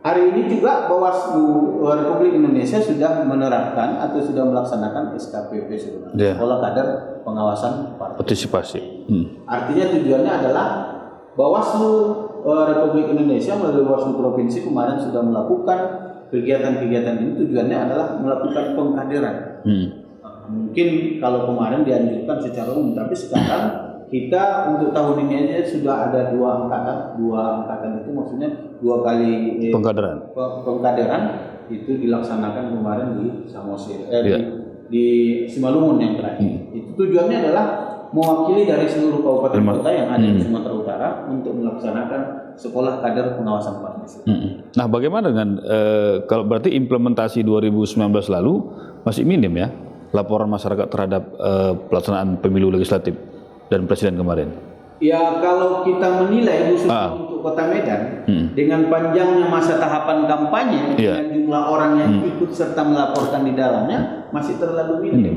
hari ini juga Bawaslu Republik Indonesia sudah menerapkan atau sudah melaksanakan SKPP sebenarnya, Sekolah Kader Pengawasan Partisipasi. Artinya tujuannya adalah Bawaslu Republik Indonesia melalui Bawaslu Provinsi kemarin sudah melakukan kegiatan-kegiatan ini. Tujuannya adalah melakukan pengkaderan. Mungkin kalau kemarin dianjurkan secara umum, tapi sekarang kita untuk tahun ini aja sudah ada dua angkatan itu maksudnya 2 kali pengkaderan itu dilaksanakan kemarin di Samosir di Simalungun yang terakhir. Itu tujuannya adalah mewakili dari seluruh kabupaten kota yang ada di Sumatera Utara untuk melaksanakan sekolah kader pengawasan partisipasi. Nah, bagaimana dengan kalau berarti implementasi 2019 lalu masih minim ya laporan masyarakat terhadap pelaksanaan pemilu legislatif dan presiden kemarin? Ya, kalau kita menilai khususnya untuk Kota Medan dengan panjangnya masa tahapan kampanye dengan jumlah orang yang ikut serta melaporkan di dalamnya masih terlalu minim.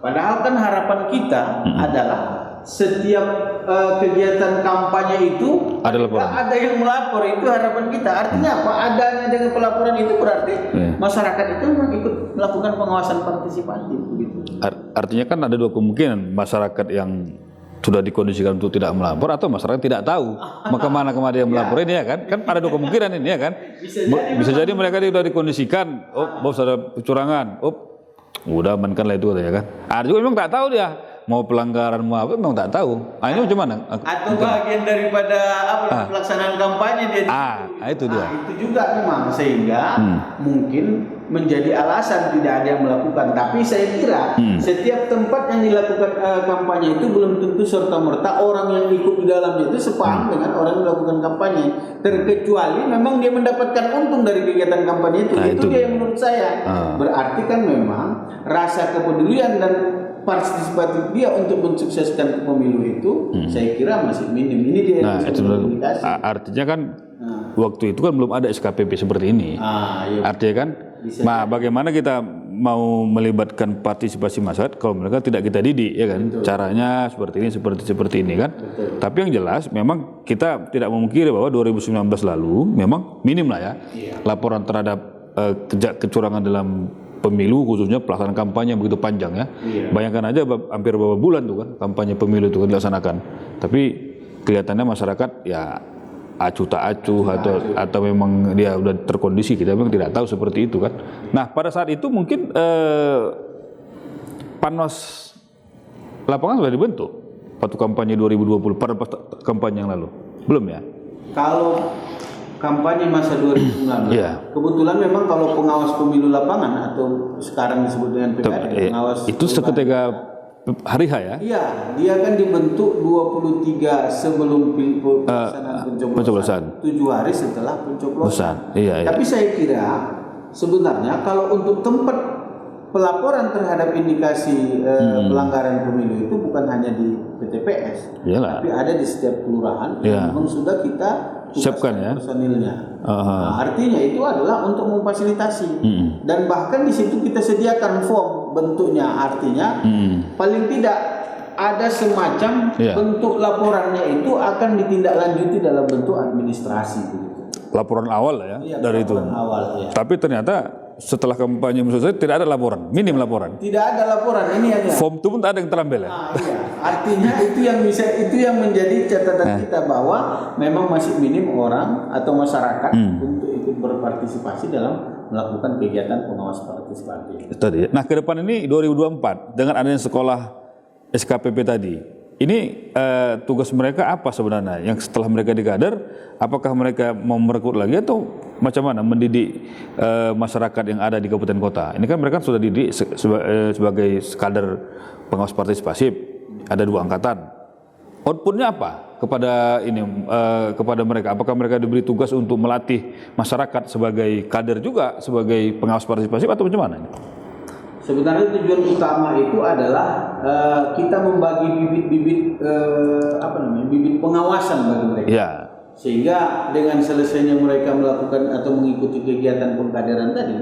Padahal kan harapan kita adalah setiap kegiatan kampanye itu ada yang melapor, itu harapan kita. Artinya apa? Adanya dengan pelaporan itu berarti masyarakat itu memang ikut melakukan pengawasan partisipatif begitu. Artinya kan ada 2 kemungkinan, masyarakat yang sudah dikondisikan untuk tidak melapor atau masyarakat tidak tahu kemana dia melapor ini ya kan ada 2 kemungkinan ini ya kan bisa jadi mereka sudah dikondisikan bos ada kecurangan udah amankanlah itu ya kan ada juga memang tak tahu dia mau pelanggaran mau apa memang tak tahu ini gimana atau bagian daripada pelaksanaan kampanye dia itu dia itu juga memang sehingga mungkin menjadi alasan tidak ada yang melakukan. Tapi saya kira setiap tempat yang dilakukan kampanye itu belum tentu serta-merta orang yang ikut di dalamnya itu sepaham dengan orang yang melakukan kampanye. Terkecuali memang dia mendapatkan untung dari kegiatan kampanye itu. Itu dia yang menurut saya. Berarti kan memang rasa kepedulian dan partisipatif dia untuk mensukseskan pemilu itu saya kira masih minim. Ini dia yang bisa komunikasi. Artinya kan waktu itu kan belum ada SKPP seperti ini. Artinya kan bagaimana kita mau melibatkan partisipasi masyarakat kalau mereka tidak kita didik ya kan. Caranya seperti ini kan. Tapi yang jelas memang kita tidak memungkiri bahwa 2019 lalu memang minim lah ya laporan terhadap kecurangan dalam pemilu, khususnya pelaksanaan kampanye yang begitu panjang ya. Bayangkan aja hampir beberapa bulan tuh kan kampanye pemilu itu kan dilaksanakan. Tapi kelihatannya masyarakat ya acuh tak acuh atau memang dia udah terkondisi, kita memang tidak tahu seperti itu kan. Nah, pada saat itu mungkin Panwas lapangan sudah dibentuk waktu kampanye 2020 pada kampanye yang lalu. Belum ya? Kalau kampanye masa 2019 kebetulan memang kalau pengawas pemilu lapangan atau sekarang disebut dengan PPR pengawas itu seketika hari H ya? Iya, dia kan dibentuk 23 sebelum pelaksanaan pencoblosan, 7 hari setelah pencoblosan. Tapi saya kira sebenarnya kalau untuk tempat pelaporan terhadap indikasi pelanggaran pemilu itu bukan hanya di PTPS, tapi ada di setiap kelurahan yang memang sudah kita siapkan ya personilnya. Nah, artinya itu adalah untuk memfasilitasi dan bahkan di situ kita sediakan form bentuknya, artinya paling tidak ada semacam bentuk laporannya itu akan ditindaklanjuti dalam bentuk administrasi begitu. Laporan awal ya, dari itu. Awal, ya. Tapi ternyata setelah kampanye selesai tidak ada laporan, minim laporan. Tidak ada laporan, ini hanya form itu pun tak ada yang terambil ya. Iya. Artinya itu yang menjadi catatan kita bahwa memang masih minim orang atau masyarakat untuk ikut berpartisipasi dalam melakukan kegiatan pengawas partisipatif. Tadi. Nah, ke depan ini 2024 dengan adanya sekolah SKPP tadi. Ini tugas mereka apa sebenarnya? Yang setelah mereka dikader, apakah mereka mau merekrut lagi atau macam mana mendidik masyarakat yang ada di kabupaten kota? Ini kan mereka sudah didik sebagai kader pengawas partisipasi, ada 2 angkatan. Outputnya apa kepada kepada mereka? Apakah mereka diberi tugas untuk melatih masyarakat sebagai kader juga sebagai pengawas partisipasi atau macam mana? Sebenarnya tujuan utama itu adalah kita membagi bibit-bibit bibit pengawasan bagi mereka. Ya. Sehingga dengan selesainya mereka melakukan atau mengikuti kegiatan pengkaderan tadi,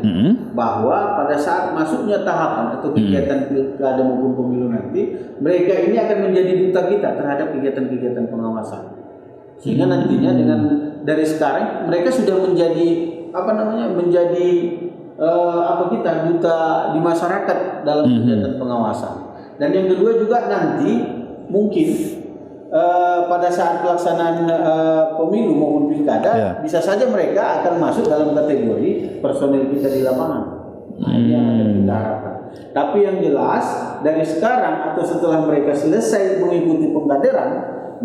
bahwa pada saat masuknya tahapan atau kegiatan pilkada maupun pemilu nanti, mereka ini akan menjadi duta kita terhadap kegiatan-kegiatan pengawasan. Sehingga nantinya dengan dari sekarang mereka sudah menjadi duta di masyarakat dalam kegiatan pengawasan. Dan yang kedua juga nanti mungkin pada saat pelaksanaan pemilu maupun pilkada bisa saja mereka akan masuk dalam kategori personil kita di lapangan. Nah, ini yang akan kita harapkan. Tapi yang jelas dari sekarang atau setelah mereka selesai mengikuti pengkaderan,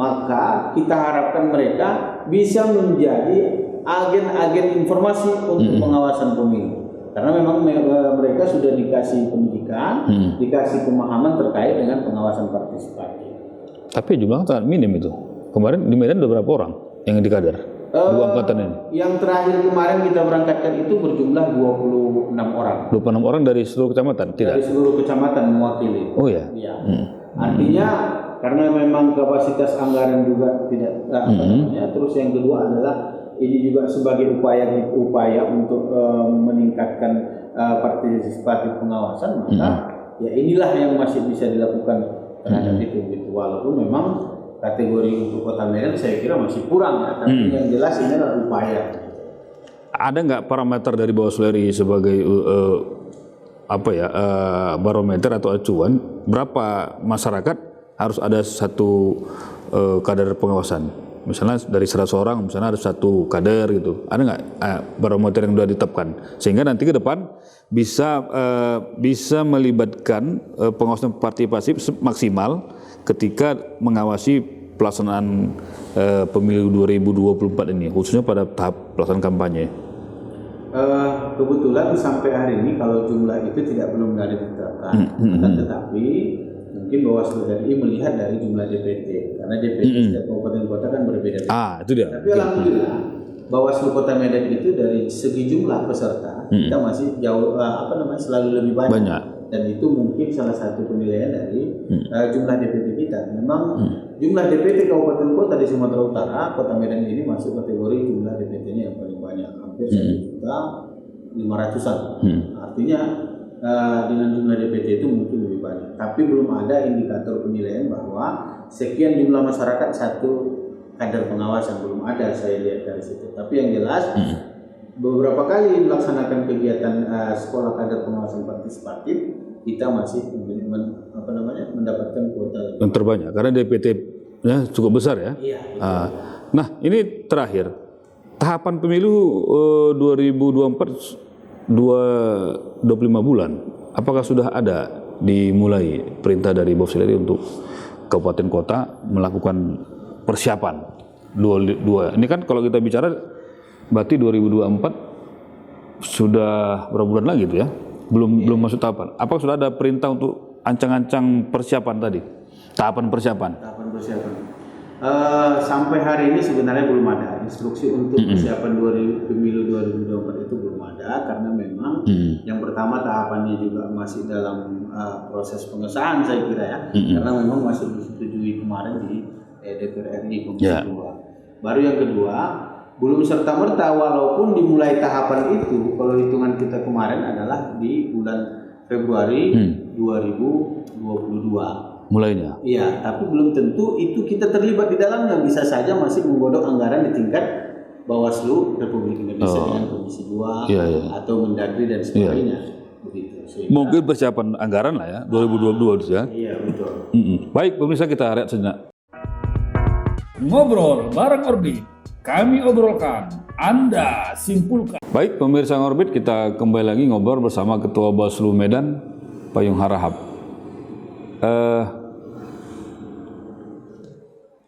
maka kita harapkan mereka bisa menjadi agen-agen informasi untuk pengawasan pemilu. Karena memang mereka sudah dikasih pendidikan, dikasih pemahaman terkait dengan pengawasan partisipatif. Tapi jumlahnya sangat minim itu. Kemarin di Medan ada berapa orang yang dikader? 2 angkatan ini. Yang terakhir kemarin kita berangkatkan itu berjumlah 26 orang. 26 orang dari seluruh kecamatan? Tidak. Dari seluruh kecamatan mewakili. Oh ya. Iya. Artinya karena memang kapasitas anggaran juga tidak terus yang kedua adalah ini juga sebagai upaya untuk meningkatkan partisipatif pengawasan, maka ya inilah yang masih bisa dilakukan terhadap itu gitu. Walaupun memang kategori untuk Kota Medan saya kira masih kurang ya, tapi yang jelas ini adalah upaya. Ada nggak parameter dari Bawaslu RI sebagai barometer atau acuan berapa masyarakat harus ada satu kader pengawasan? Misalnya dari 100 orang, misalnya ada 1 kader gitu. Ada nggak barometer yang sudah ditetapkan? Sehingga nanti ke depan bisa melibatkan pengawasan partisipasi maksimal ketika mengawasi pelaksanaan pemilu 2024 ini, khususnya pada tahap pelaksanaan kampanye. Kebetulan sampai hari ini kalau jumlah itu belum ada ditetapkan, tetapi mungkin Bawaslu RI melihat dari jumlah DPT, karena DPT setiap kabupaten kota kan berbeda-beda. Itu dia. Tapi alhamdulillah Bawaslu Kota Medan itu dari segi jumlah peserta kita masih jauh selalu lebih banyak. Dan itu mungkin salah satu penilaian dari jumlah DPT kita. Memang jumlah DPT kabupaten kota di Sumatera Utara, Kota Medan ini masuk kategori jumlah DPT-nya yang paling banyak, hampir 1.500.000-an. Artinya dengan jumlah DPT itu mungkin lebih banyak, tapi belum ada indikator penilaian bahwa sekian jumlah masyarakat satu kader pengawasan, belum ada saya lihat dari situ. Tapi yang jelas beberapa kali melaksanakan kegiatan sekolah kader pengawasan partisipatif kita masih mendapatkan kuota yang terbanyak karena DPT-nya cukup besar ya. Iya. Nah ini terakhir tahapan pemilu 2024 25 bulan, apakah sudah ada dimulai perintah dari Bawaslu RI untuk kabupaten kota melakukan persiapan dua? Ini kan kalau kita bicara berarti 2024 sudah berapa bulan lagi itu ya? Belum masuk tahapan. Apakah sudah ada perintah untuk ancang-ancang persiapan tadi? Tahapan persiapan. Sampai hari ini sebenarnya belum ada instruksi untuk persiapan pemilu 2024 itu belum ada, karena memang yang pertama tahapannya juga masih dalam proses pengesahan saya kira ya, karena memang masih disetujui kemarin di DPR RI Komisi 2. Baru yang kedua belum serta-merta walaupun dimulai tahapan itu, kalau hitungan kita kemarin adalah di bulan Februari 2022. Mulainya. Iya, tapi belum tentu itu kita terlibat di dalamnya, bisa saja masih menggodok anggaran di tingkat Bawaslu Republik Indonesia dengan Komisi 2 atau Mendagri dan sebagainya. Begitu. Sehingga, mungkin persiapan anggaran lah ya 2022 itu ya. Iya, betul. Baik pemirsa, kita lihat sejenak. Ngobrol bareng Orbit, kami obrolkan, Anda simpulkan. Baik pemirsa Ngorbit, kita kembali lagi ngobrol bersama Ketua Bawaslu Medan, Payung Harahap.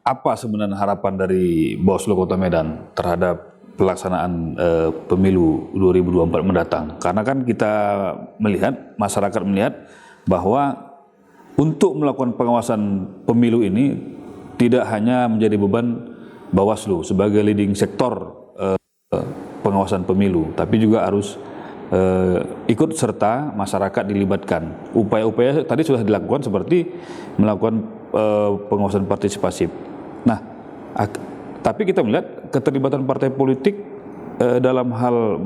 Apa sebenarnya harapan dari Bawaslu Kota Medan terhadap pelaksanaan pemilu 2024 mendatang? Karena kan kita melihat, masyarakat melihat bahwa untuk melakukan pengawasan pemilu ini tidak hanya menjadi beban Bawaslu sebagai leading sektor pengawasan pemilu, tapi juga harus ikut serta masyarakat dilibatkan. Upaya-upaya tadi sudah dilakukan seperti melakukan pengawasan partisipasi. Nah, tapi kita melihat keterlibatan partai politik dalam hal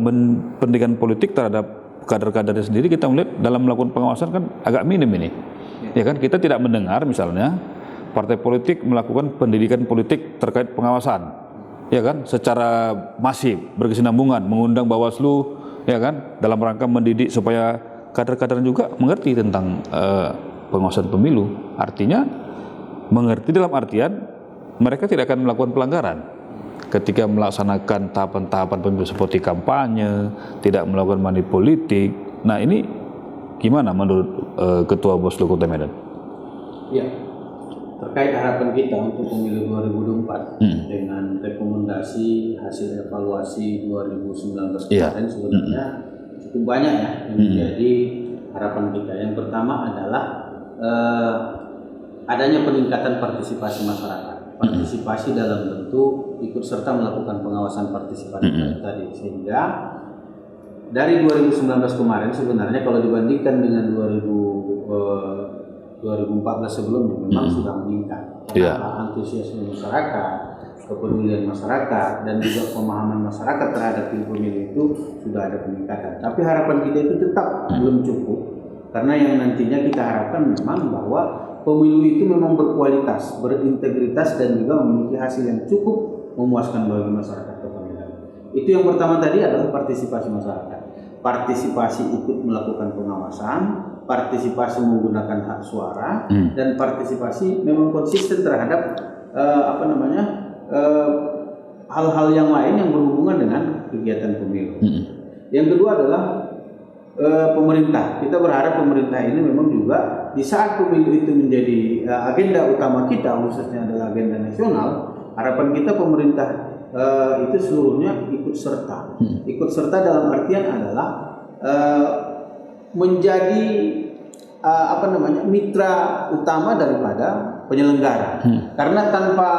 pendidikan politik terhadap kader-kadernya sendiri, kita melihat dalam melakukan pengawasan kan agak minim ini. Ya kan, kita tidak mendengar misalnya partai politik melakukan pendidikan politik terkait pengawasan, ya kan, secara masif, berkesinambungan, mengundang Bawaslu, ya kan, dalam rangka mendidik supaya kader-kader juga mengerti tentang pengawasan pemilu. Artinya mengerti dalam artian mereka tidak akan melakukan pelanggaran ketika melaksanakan tahapan-tahapan pemilu seperti kampanye, tidak melakukan money politik. Nah, ini gimana menurut Ketua Bawaslu Kota Medan? Ya, terkait harapan kita untuk pemilu 2024 dengan rekomendasi hasil evaluasi 2019 kemarin sebenarnya cukup banyak ya yang menjadi harapan kita. Yang pertama adalah adanya peningkatan partisipasi masyarakat. Partisipasi dalam bentuk ikut serta melakukan pengawasan partisipasi tadi, sehingga dari 2019 kemarin sebenarnya kalau dibandingkan dengan 2014 sebelumnya memang sudah meningkat. Antusiasme masyarakat, kepedulian masyarakat, dan juga pemahaman masyarakat terhadap pemilu itu sudah ada peningkatan. Tapi harapan kita itu tetap belum cukup, karena yang nantinya kita harapkan memang bahwa pemilu itu memang berkualitas, berintegritas, dan juga memiliki hasil yang cukup memuaskan bagi masyarakat Kota Medan. Itu yang pertama tadi adalah partisipasi masyarakat. Partisipasi ikut melakukan pengawasan, partisipasi menggunakan hak suara, dan partisipasi memang konsisten terhadap hal-hal yang lain yang berhubungan dengan kegiatan pemilu. Yang kedua adalah pemerintah. Kita berharap pemerintah ini memang juga di saat pemilu itu menjadi agenda utama kita, khususnya adalah agenda nasional, harapan kita pemerintah itu seluruhnya ikut serta. Ikut serta dalam artian adalah menjadi mitra utama daripada penyelenggara. Karena tanpa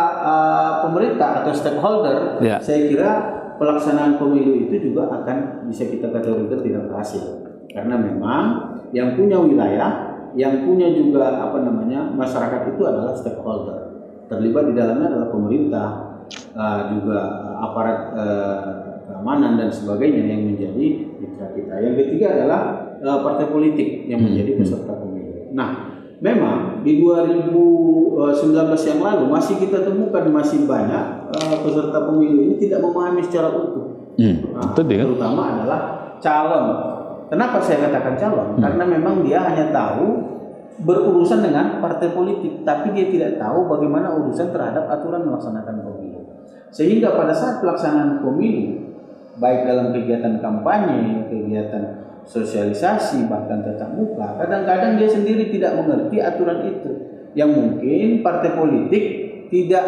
pemerintah atau stakeholder, saya kira pelaksanaan pemilu itu juga akan bisa kita kategorikan tidak berhasil. Karena memang yang punya wilayah, yang punya juga masyarakat itu adalah stakeholder. Terlibat di dalamnya adalah pemerintah, juga aparat keamanan dan sebagainya yang menjadi mitra kita. Yang ketiga adalah partai politik yang menjadi peserta pemilu. Nah, memang di 2019 yang lalu masih kita temukan masih banyak peserta pemilu ini tidak memahami secara utuh. Terutama adalah calon. Kenapa saya katakan calon? Karena memang dia hanya tahu berurusan dengan partai politik, tapi dia tidak tahu bagaimana urusan terhadap aturan melaksanakan pemilu. Sehingga pada saat pelaksanaan pemilu, baik dalam kegiatan kampanye, kegiatan sosialisasi, bahkan tatap muka, kadang-kadang dia sendiri tidak mengerti aturan itu. Yang mungkin partai politik tidak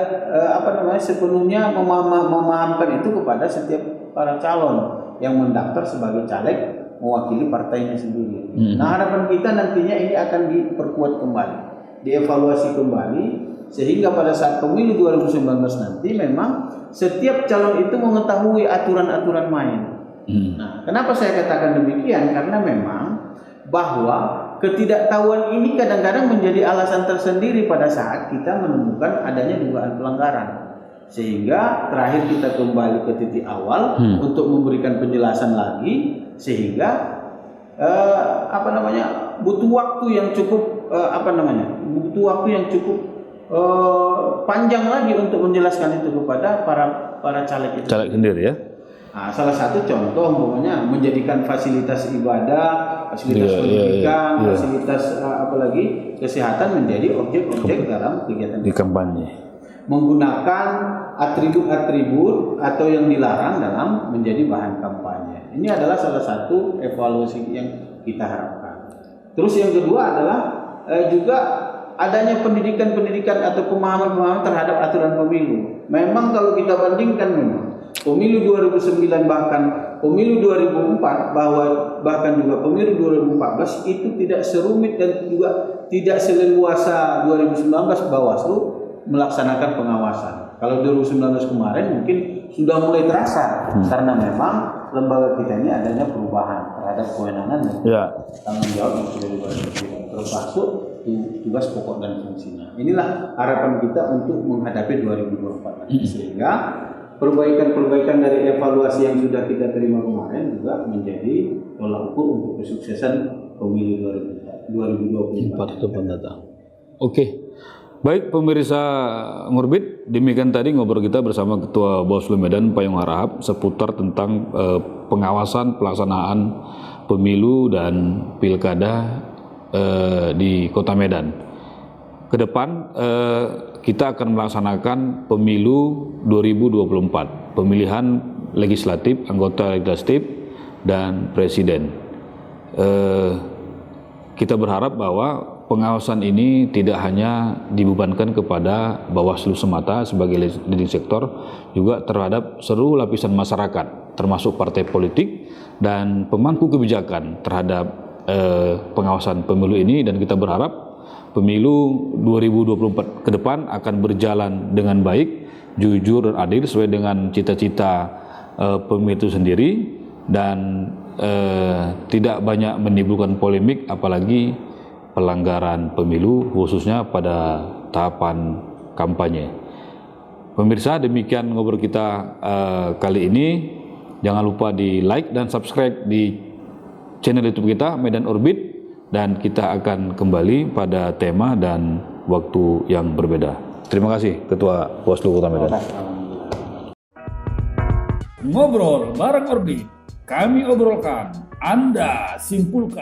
sepenuhnya memahamkan itu kepada setiap para calon yang mendaftar sebagai caleg mewakili partainya sendiri. Nah, harapan kita nantinya ini akan diperkuat kembali, dievaluasi kembali, sehingga pada saat pemilu 2019 nanti memang setiap calon itu mengetahui aturan-aturan main. Nah, kenapa saya katakan demikian? Karena memang bahwa ketidaktahuan ini kadang-kadang menjadi alasan tersendiri pada saat kita menemukan adanya dugaan pelanggaran. Sehingga terakhir kita kembali ke titik awal untuk memberikan penjelasan lagi, sehingga butuh waktu yang cukup panjang lagi untuk menjelaskan itu kepada para caleg itu. Caleg sendiri ya. Nah, salah satu contoh umpamanya menjadikan fasilitas ibadah, fasilitas pendidikan, fasilitas apalagi kesehatan menjadi objek-objek dalam kegiatan di kampanye. Menggunakan atribut-atribut atau yang dilarang dalam menjadi bahan kampanye. Ini adalah salah satu evaluasi yang kita harapkan. Terus yang kedua adalah juga adanya pendidikan atau pemahaman terhadap aturan pemilu. Memang kalau kita bandingkan pemilu 2009 bahkan pemilu 2004 bahkan juga pemilu 2014 itu tidak serumit dan juga tidak seleluasa 2019 Bawaslu melaksanakan pengawasan. Kalau 2019 kemarin mungkin sudah mulai terasa karena memang lembaga kita ini adanya perubahan terhadap kewenangan dan tanggung jawab yang sudah diberikan, termasuk tugas pokok dan fungsinya. Inilah harapan kita untuk menghadapi 2024 nanti, sehingga perbaikan dari evaluasi yang sudah kita terima kemarin juga menjadi tolak ukur untuk kesuksesan pemilu 2024 itu mendatang. Oke. Baik pemirsa Ngorbit, demikian tadi ngobrol kita bersama Ketua Bawaslu Medan Payung Harahap seputar tentang pengawasan pelaksanaan pemilu dan pilkada di Kota Medan. Kedepan kita akan melaksanakan pemilu 2024, pemilihan legislatif, anggota legislatif dan presiden. Kita berharap bahwa pengawasan ini tidak hanya dibebankan kepada Bawaslu semata sebagai leading sektor, juga terhadap seluruh lapisan masyarakat, termasuk partai politik dan pemangku kebijakan terhadap pengawasan pemilu ini. Dan kita berharap pemilu 2024 ke depan akan berjalan dengan baik, jujur dan adil sesuai dengan cita-cita pemilu itu sendiri, dan tidak banyak menimbulkan polemik apalagi pelanggaran pemilu khususnya pada tahapan kampanye. Pemirsa, demikian ngobrol kita kali ini. Jangan lupa di like dan subscribe di channel YouTube kita Medan Orbit, dan kita akan kembali pada tema dan waktu yang berbeda. Terima kasih Ketua Bawaslu Kota Medan. Ngobrol bareng Orbit, kami obrolkan, Anda simpulkan.